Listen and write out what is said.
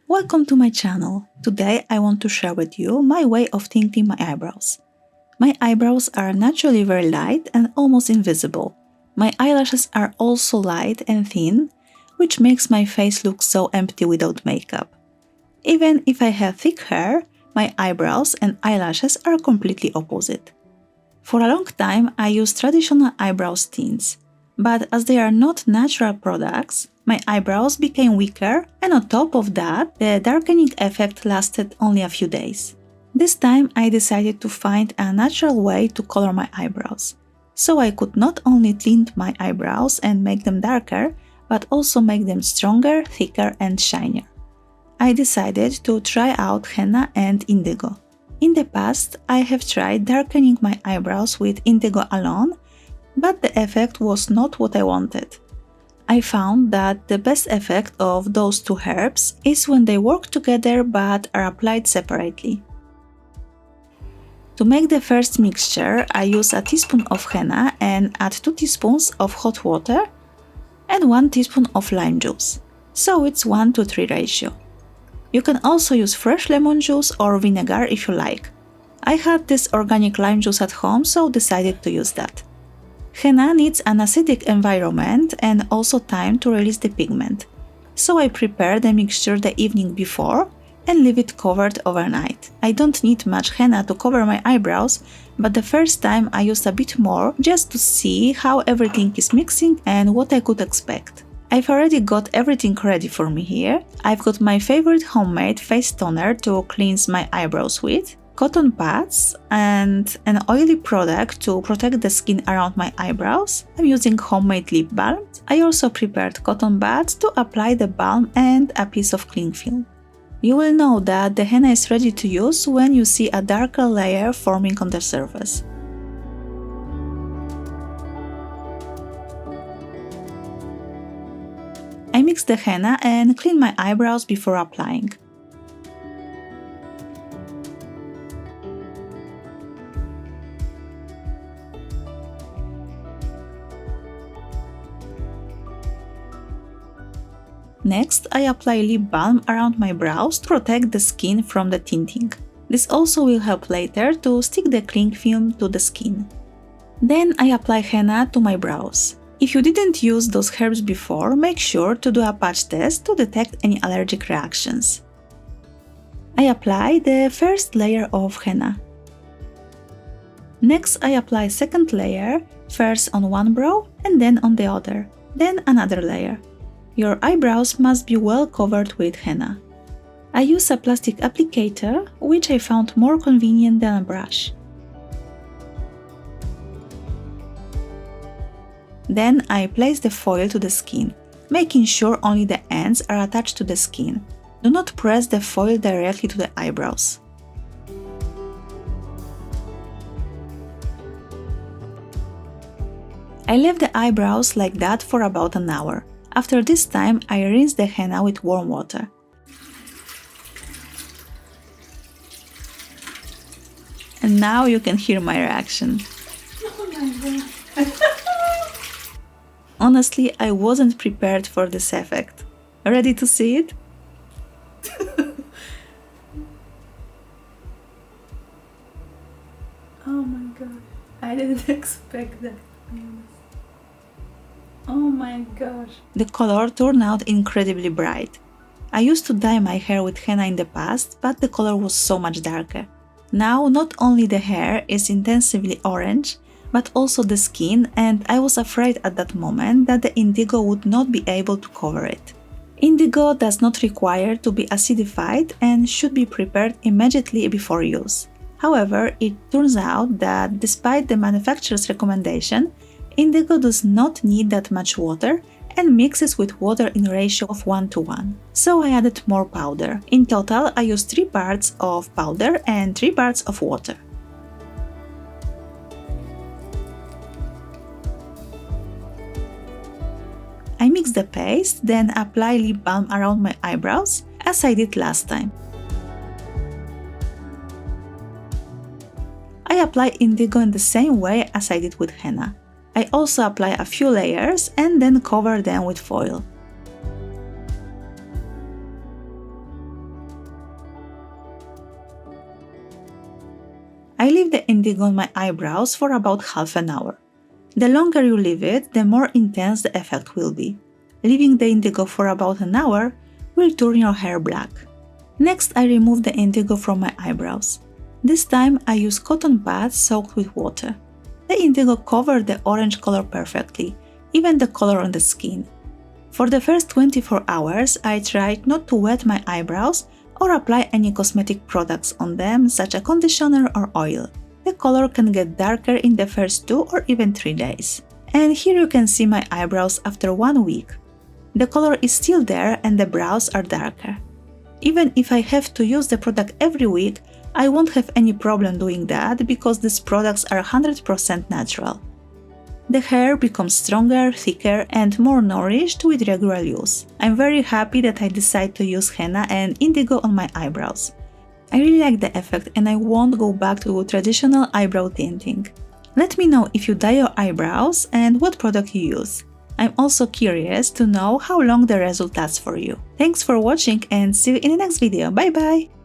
Welcome to my channel. Today I want to share with you my way of tinting my eyebrows. My eyebrows are naturally very light and almost invisible. My eyelashes are also light and thin, which makes my face look so empty without makeup. Even if I have thick hair, my eyebrows and eyelashes are completely opposite. For a long time I used traditional eyebrow tints, but as they are not natural products, my eyebrows became weaker, and on top of that, the darkening effect lasted only a few days. This time I decided to find a natural way to color my eyebrows, so I could not only tint my eyebrows and make them darker, but also make them stronger, thicker and shinier. I decided to try out henna and indigo. In the past, I have tried darkening my eyebrows with indigo alone, but the effect was not what I wanted. I found that the best effect of those two herbs is when they work together but are applied separately. To make the first mixture, I use a teaspoon of henna and add 2 teaspoons of hot water and 1 teaspoon of lime juice, so it's 1:3 ratio. You can also use fresh lemon juice or vinegar if you like. I had this organic lime juice at home, so decided to use that. Henna needs an acidic environment and also time to release the pigment, so I prepare the mixture the evening before and leave it covered overnight. I don't need much henna to cover my eyebrows, but the first time I used a bit more just to see how everything is mixing and what I could expect. I've already got everything ready for me here. I've got my favorite homemade face toner to cleanse my eyebrows with, cotton pads and an oily product to protect the skin around my eyebrows. I'm using homemade lip balm. I also prepared cotton buds to apply the balm and a piece of cling film. You will know that the henna is ready to use when you see a darker layer forming on the surface. I mix the henna and clean my eyebrows before applying. Next, I apply lip balm around my brows to protect the skin from the tinting. This also will help later to stick the cling film to the skin. Then I apply henna to my brows. If you didn't use those herbs before, make sure to do a patch test to detect any allergic reactions. I apply the first layer of henna. Next, I apply second layer, first on one brow and then on the other, then another layer. Your eyebrows must be well covered with henna. I use a plastic applicator, which I found more convenient than a brush. Then I place the foil to the skin, making sure only the ends are attached to the skin. Do not press the foil directly to the eyebrows. I leave the eyebrows like that for about an hour. After this time, I rinse the henna with warm water. And now you can hear my reaction. Oh my god. Honestly, I wasn't prepared for this effect. Ready to see it? Oh my god. I didn't expect that. Oh my gosh. The color turned out incredibly bright. I used to dye my hair with henna in the past, but the color was so much darker. Now not only the hair is intensively orange, but also the skin, and I was afraid at that moment that the indigo would not be able to cover it. Indigo does not require to be acidified and should be prepared immediately before use. However, it turns out that despite the manufacturer's recommendation, indigo does not need that much water and mixes with water in ratio of 1:1. So I added more powder. In total, I used 3 parts of powder and 3 parts of water. I mix the paste, then apply lip balm around my eyebrows, as I did last time. I apply indigo in the same way as I did with henna. I also apply a few layers and then cover them with foil. I leave the indigo on my eyebrows for about half an hour. The longer you leave it, the more intense the effect will be. Leaving the indigo for about an hour will turn your hair black. Next, I remove the indigo from my eyebrows. This time I use cotton pads soaked with water. The indigo covered the orange color perfectly, even the color on the skin. For the first 24 hours, I tried not to wet my eyebrows or apply any cosmetic products on them, such as conditioner or oil. The color can get darker in the first 2 or even 3 days. And here you can see my eyebrows after 1 week. The color is still there and the brows are darker. Even if I have to use the product every week, I won't have any problem doing that because these products are 100% natural. The hair becomes stronger, thicker and more nourished with regular use. I'm very happy that I decided to use henna and indigo on my eyebrows. I really like the effect and I won't go back to traditional eyebrow tinting. Let me know if you dye your eyebrows and what product you use. I'm also curious to know how long the result lasts for you. Thanks for watching and see you in the next video. Bye bye!